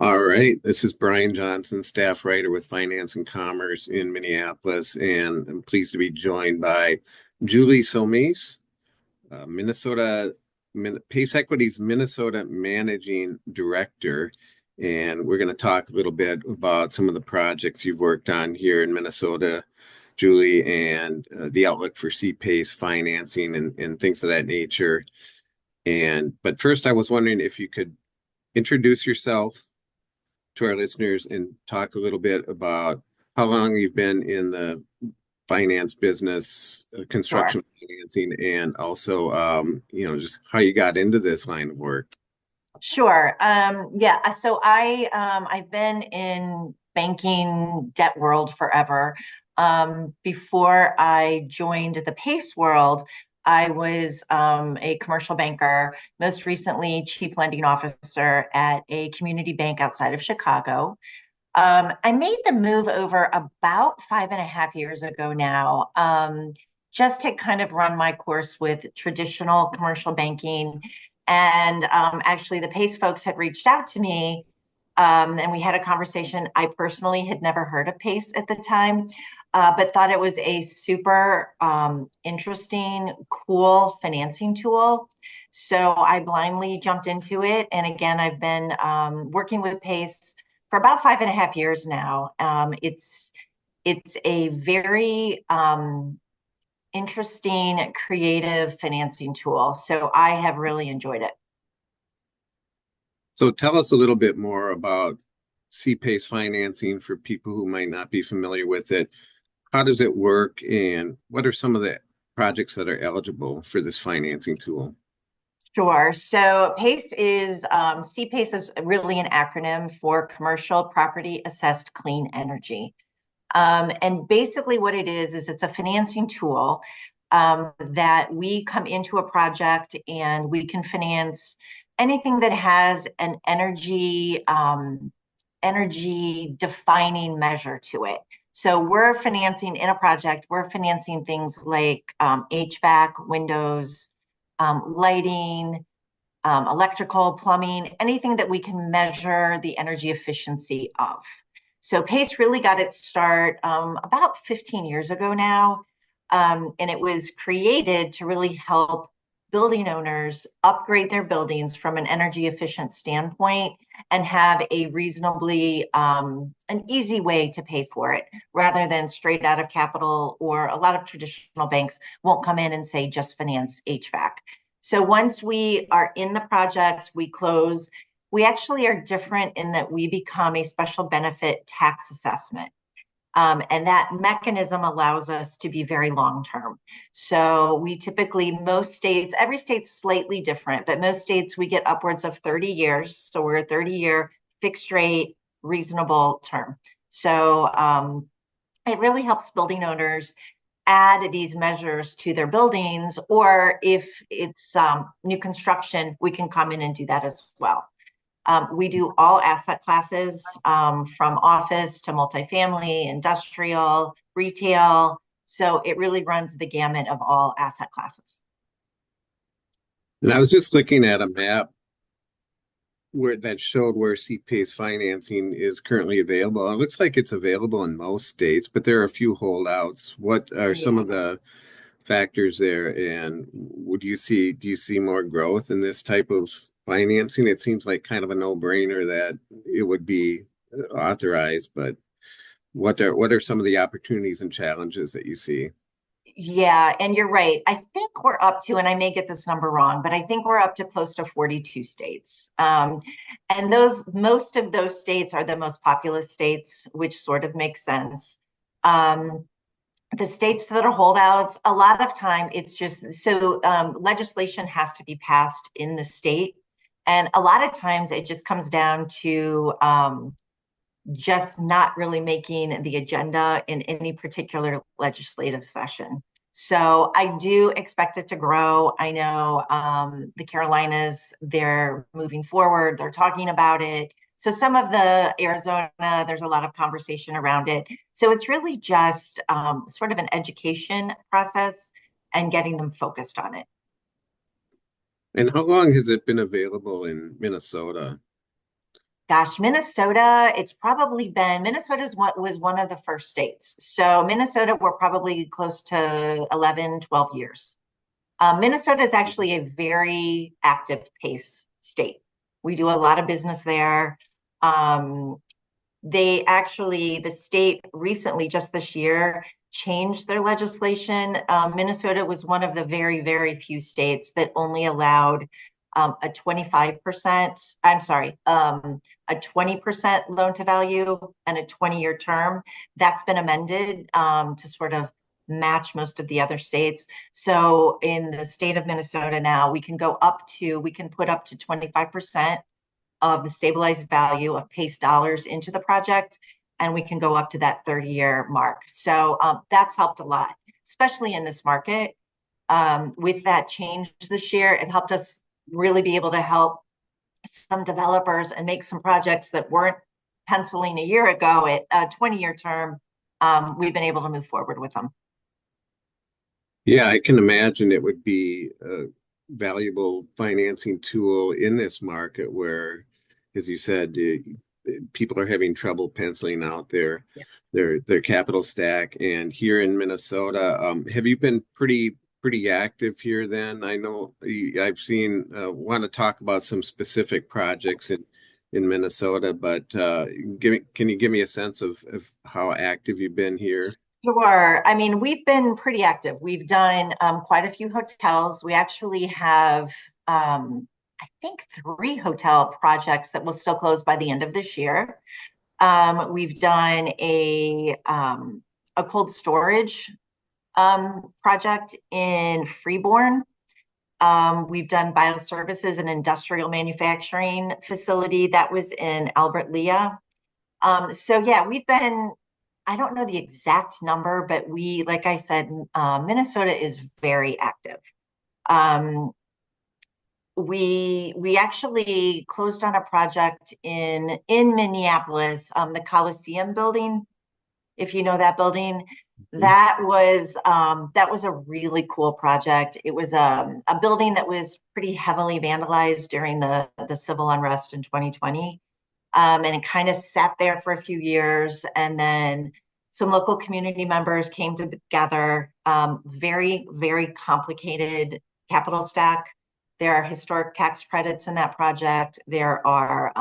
All right, this is Brian Johnson, staff writer with Finance and Commerce in Minneapolis, and I'm pleased to be joined by Julie Sommese, PACE Equity's Minnesota Managing Director. And we're going to talk a little bit about some of the projects you've worked on here in Minnesota, Julie, and the outlook for C-PACE financing and things of that nature. But first, I was wondering if you could introduce yourself to our listeners and talk a little bit about how long you've been in the finance business, Sure. construction financing, and also, just how you got into this line of work. Sure. Yeah. I've been in banking debt world forever. Before I joined the PACE world, I was a commercial banker, most recently chief lending officer at a community bank outside of Chicago. I made the move over about 5.5 years ago now, just to kind of run my course with traditional commercial banking. And actually, the PACE folks had reached out to me, and we had a conversation. I personally had never heard of PACE at the time, but thought it was a super interesting, cool financing tool. So I blindly jumped into it. And again, I've been working with PACE for about 5.5 years now. It's a very interesting, creative financing tool. So I have really enjoyed it. So tell us a little bit more about C-PACE financing for people who might not be familiar with it. How does it work, and what are some of the projects that are eligible for this financing tool? Sure. So PACE is CPACE is really an acronym for Commercial Property Assessed Clean Energy. And basically, what it is it's a financing tool that we come into a project and we can finance anything that has an energy defining measure to it. So we're financing in a project, we're financing things like HVAC, windows, lighting, electrical, plumbing, anything that we can measure the energy efficiency of. So PACE really got its start about 15 years ago now. And it was created to really help building owners upgrade their buildings from an energy efficient standpoint and have a reasonably an easy way to pay for it rather than straight out of capital, or a lot of traditional banks won't come in and say just finance HVAC. So once we are in the project, we close. We actually are different in that we become a special benefit tax assessment. And that mechanism allows us to be very long term. So we typically, most states, every state's slightly different, but most states we get upwards of 30 years. So we're a 30-year fixed rate, reasonable term. So it really helps building owners add these measures to their buildings, or if it's new construction, we can come in and do that as well. We do all asset classes, from office to multifamily, industrial, retail. So it really runs the gamut of all asset classes. And I was just looking at a map where that showed where C-PACE financing is currently available. It looks like it's available in most states, but there are a few holdouts. What are some Yeah. of the factors there? And do you see more growth in this type of financing? It seems like kind of a no-brainer that it would be authorized, but what are some of the opportunities and challenges that you see? Yeah, and you're right. I think we're up to, and I may get this number wrong, but I think we're up to close to 42 states. And most of those states are the most populous states, which sort of makes sense. Um, the states that are holdouts, a lot of time it's just so legislation has to be passed in the state. And a lot of times it just comes down to just not really making the agenda in any particular legislative session. So I do expect it to grow. I know the Carolinas, they're moving forward, they're talking about it. So some of the Arizona, there's a lot of conversation around it. So it's really just sort of an education process and getting them focused on it. And how long has it been available in Minnesota? Gosh, Minnesota, it's probably been, was one of the first states. So Minnesota, we're probably close to 11, 12 years. Minnesota is actually a very active PACE state. We do a lot of business there. The state recently, just this year, changed their legislation. Minnesota was one of the very, very few states that only allowed a 25%, I'm sorry, a 20% loan to value and a 20-year term. That's been amended to sort of match most of the other states. So in the state of Minnesota now, we can put up to 25% of the stabilized value of PACE dollars into the project, and we can go up to that 30-year mark. So that's helped a lot, especially in this market. With that change this year, it helped us really be able to help some developers and make some projects that weren't penciling a year ago at a 20-year term. We've been able to move forward with them. Yeah, I can imagine it would be a valuable financing tool in this market where, as you said, people are having trouble penciling out Yeah. their capital stack. And here in Minnesota, have you been pretty active here then? I know I've seen want to talk about some specific projects in Minnesota, but can you give me a sense of how active you've been here? Sure. I mean, we've been pretty active. We've done quite a few hotels. We actually have, I think, 3 hotel projects that will still close by the end of this year. We've done a cold storage project in Freeborn. We've done bioservices and industrial manufacturing facility that was in Albert Lea. So yeah, I don't know the exact number, but like I said, Minnesota is very active. We actually closed on a project in Minneapolis, the Coliseum building, if you know that building. That was a really cool project. It was a building that was pretty heavily vandalized during the civil unrest in 2020. And it kind of sat there for a few years. And then some local community members came together. Very, very complicated capital stack. There are historic tax credits in that project. There are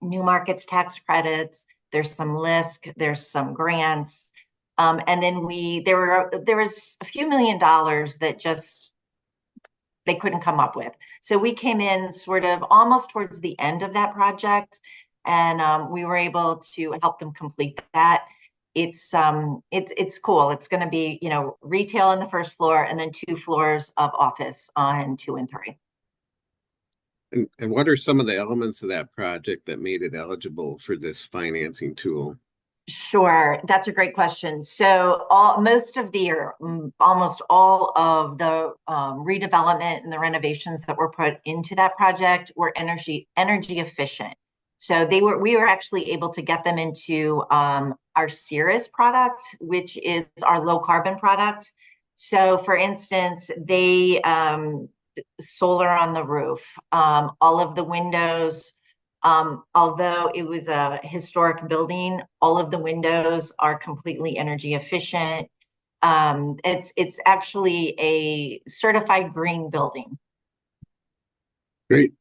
new markets tax credits. There's some LISC. There's some grants. And then there was a few $1 million that just they couldn't come up with. So we came in sort of almost towards the end of that project, and we were able to help them complete that. It's cool. It's going to be, retail on the first floor and then 2 floors of office on 2 and 3. And what are some of the elements of that project that made it eligible for this financing tool? Sure, that's a great question. So almost all of the redevelopment and the renovations that were put into that project were energy efficient. So we were actually able to get them into our Cirrus product, which is our low carbon product. So for instance, they solar on the roof, all of the windows. Although it was a historic building, all of the windows are completely energy efficient. It's actually a certified green building. Great.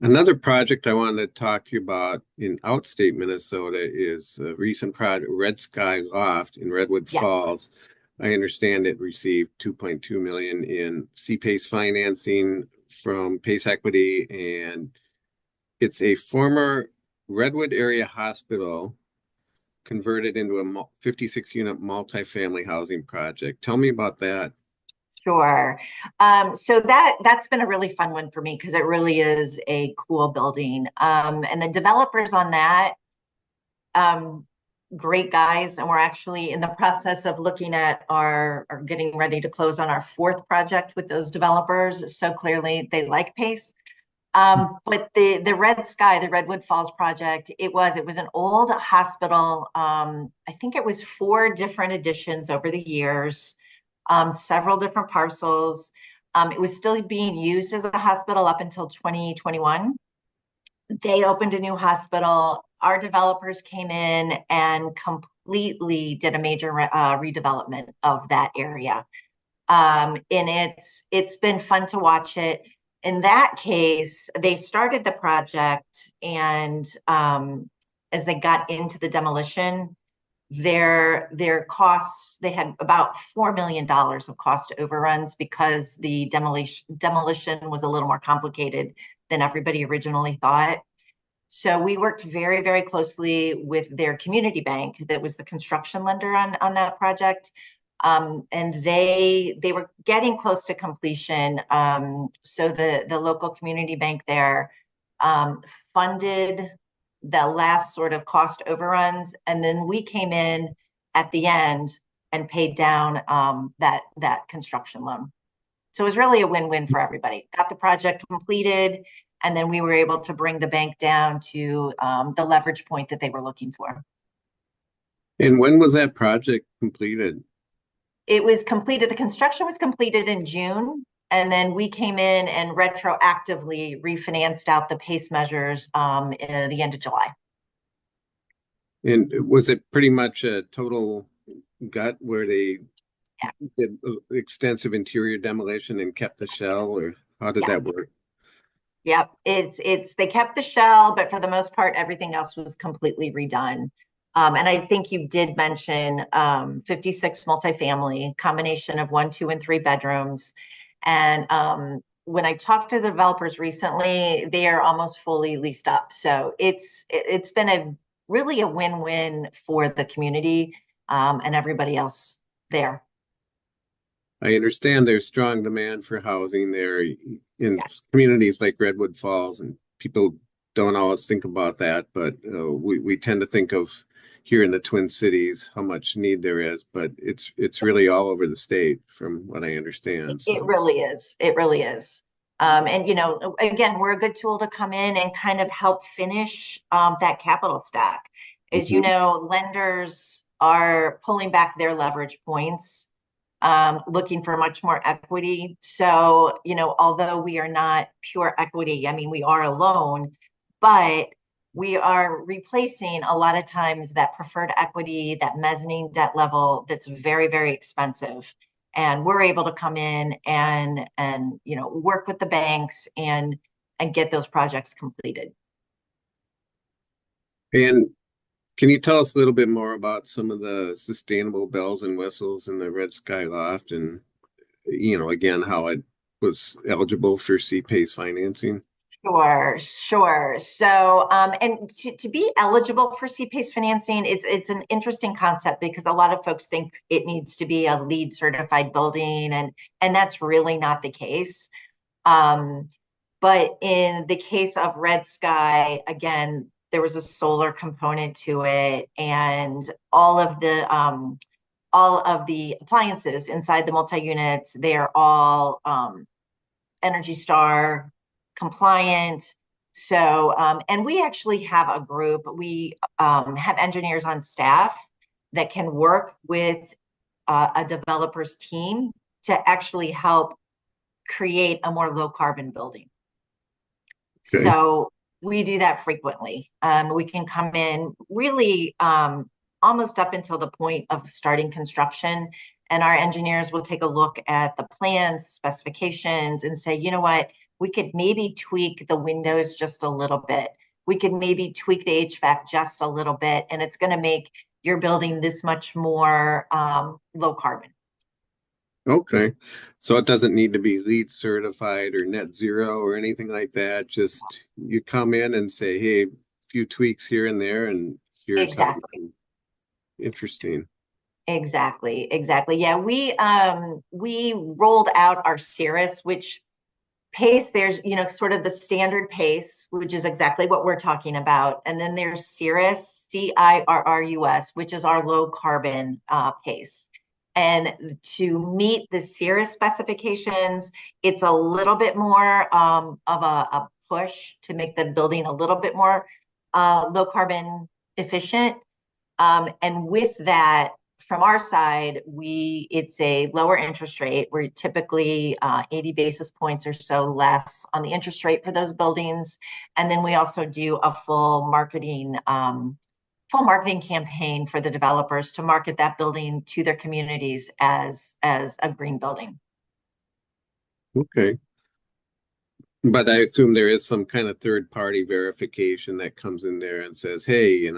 Another project I wanted to talk to you about in outstate Minnesota is a recent project, Red Sky Loft in Redwood Yes. Falls. I understand it received $2.2 million in C-PACE financing from PACE Equity, and it's a former Redwood area hospital converted into a 56-unit multifamily housing project. Tell me about that. Sure. So that's been a really fun one for me because it really is a cool building. And the developers on that, great guys, and we're actually in the process of looking at or getting ready to close on our 4th project with those developers. So clearly they like PACE. But the Red Sky, the Redwood Falls project, it was an old hospital. I think it was 4 different additions over the years, several different parcels. It was still being used as a hospital up until 2021. They opened a new hospital. Our developers came in and completely did a major redevelopment of that area. And it's been fun to watch it. In that case, they started the project, and as they got into the demolition, their costs, they had about $4 million of cost overruns because the demolition was a little more complicated than everybody originally thought. So we worked very, very closely with their community bank that was the construction lender on that project. And they were getting close to completion. So the local community bank there funded the last sort of cost overruns, and then we came in at the end and paid down that construction loan. So it was really a win-win for everybody. Got the project completed, and then we were able to bring the bank down to the leverage point that they were looking for. And when was that project completed? It was completed, the construction was completed in June, and then we came in and retroactively refinanced out the PACE measures at the end of July. And was it pretty much a total gut where they Yeah. did extensive interior demolition and kept the shell, or how did Yeah. that work? Yep. It's they kept the shell, but for the most part, everything else was completely redone. And I think you did mention 56 multifamily, combination of 1, 2, and 3 bedrooms. And when I talked to the developers recently, they are almost fully leased up. So it's been really a win-win for the community and everybody else there. I understand there's strong demand for housing there in Yes. communities like Redwood Falls, and people don't always think about that, but we tend to think of here in the Twin Cities how much need there is, but it's really all over the state from what I understand. It So, really is. It really is. And again, we're a good tool to come in and kind of help finish that capital stack. As you mhm. know, lenders are pulling back their leverage points, looking for much more equity. So, although we are not pure equity, I mean, we are a loan, but we are replacing a lot of times that preferred equity, that mezzanine debt level that's very, very expensive. And we're able to come in and work with the banks and get those projects completed. And can you tell us a little bit more about some of the sustainable bells and whistles in the Red Sky Loft, and again, how it was eligible for C-PACE financing? Sure, sure. So, and to be eligible for C-PACE financing, it's an interesting concept because a lot of folks think it needs to be a LEED certified building, and that's really not the case. Um, but in the case of Red Sky, again, there was a solar component to it, and all of the appliances inside the multi-units, they are all Energy Star compliant. So, and we actually have a group, we have engineers on staff that can work with a developer's team to actually help create a more low carbon building. Okay. So we do that frequently. We can come in really almost up until the point of starting construction, and our engineers will take a look at the plans, the specifications, and say, you know what, we could maybe tweak the windows just a little bit. We could maybe tweak the HVAC just a little bit, and it's going to make your building this much more low carbon. Okay. So it doesn't need to be LEED certified or net zero or anything like that. Just you come in and say, hey, a few tweaks here and there, and here's how you Exactly. can. Interesting. Exactly, exactly. Yeah, we rolled out our Cirrus, which PACE, there's sort of the standard PACE, which is exactly what we're talking about. And then there's Cirrus, CIRRUS, which is our low carbon PACE. And to meet the Cirrus specifications, it's a little bit more of a push to make the building a little bit more low carbon efficient. And with that, from our side, it's a lower interest rate. We're typically 80 basis points or so less on the interest rate for those buildings. And then we also do a full marketing campaign for the developers to market that building to their communities as a green building. Okay. But I assume there is some kind of third party verification that comes in there and says, hey,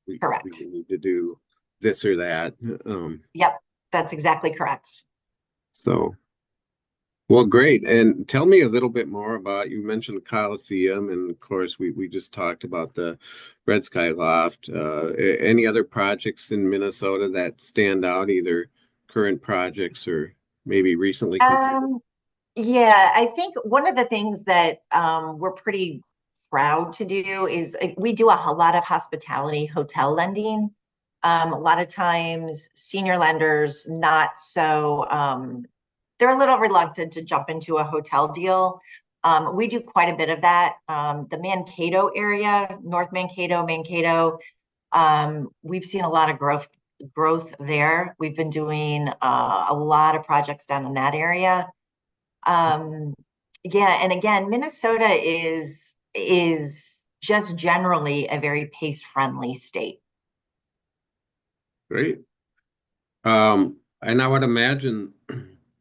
we Correct. need to do this or that. Yep, that's exactly correct. So, well, great. And tell me a little bit more about, you mentioned the Coliseum, and of course, we just talked about the Red Sky Loft. Any other projects in Minnesota that stand out, either current projects or maybe recently completed? Um, yeah, I think one of the things that we're pretty proud to do is we do a lot of hospitality hotel lending. A lot of times, senior lenders not so they're a little reluctant to jump into a hotel deal. We do quite a bit of that. The Mankato area, North Mankato, Mankato, we've seen a lot of growth there. We've been doing a lot of projects down in that area. Um, yeah, and again, Minnesota is just generally a very pace friendly state. Great. And I would imagine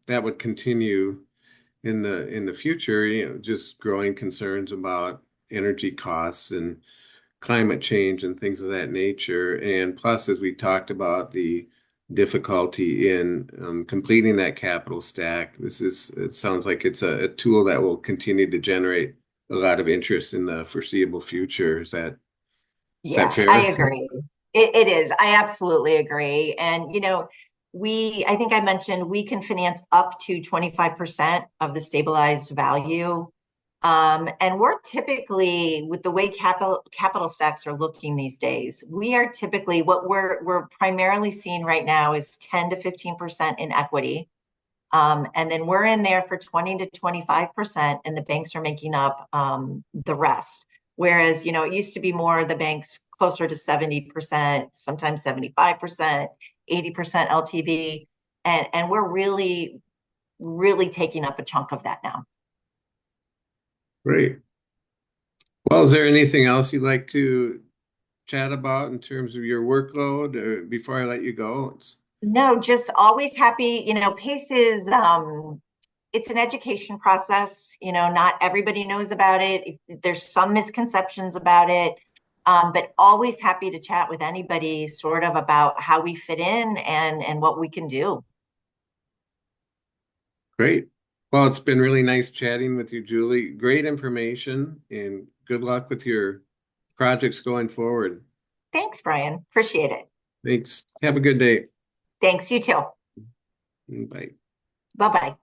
that would continue in the future, just growing concerns about energy costs and climate change and things of that nature. And plus, as we talked about, the difficulty in completing that capital stack, it sounds like it's a tool that will continue to generate a lot of interest in the foreseeable future. Is that Yes, I fair? agree. It is. I absolutely agree. And, I think I mentioned we can finance up to 25% of the stabilized value. And we're typically, with the way capital stacks are looking these days, we are typically what we're primarily seeing right now is 10 to 15% in equity. And then we're in there for 20 to 25%, and the banks are making up the rest. Whereas, it used to be more the banks closer to 70%, sometimes 75%, 80% LTV. And we're really, really taking up a chunk of that now. Great. Well, is there anything else you'd like to chat about in terms of your workload before I let you go? No, just always happy. PACE is it's an education process. Not everybody knows about it. There's some misconceptions about it. But always happy to chat with anybody sort of about how we fit in and what we can do. Great. Well, it's been really nice chatting with you, Julie. Great information and good luck with your projects going forward. Thanks, Brian. Appreciate it. Thanks. Have a good day. Thanks, you too. Bye. Bye-bye.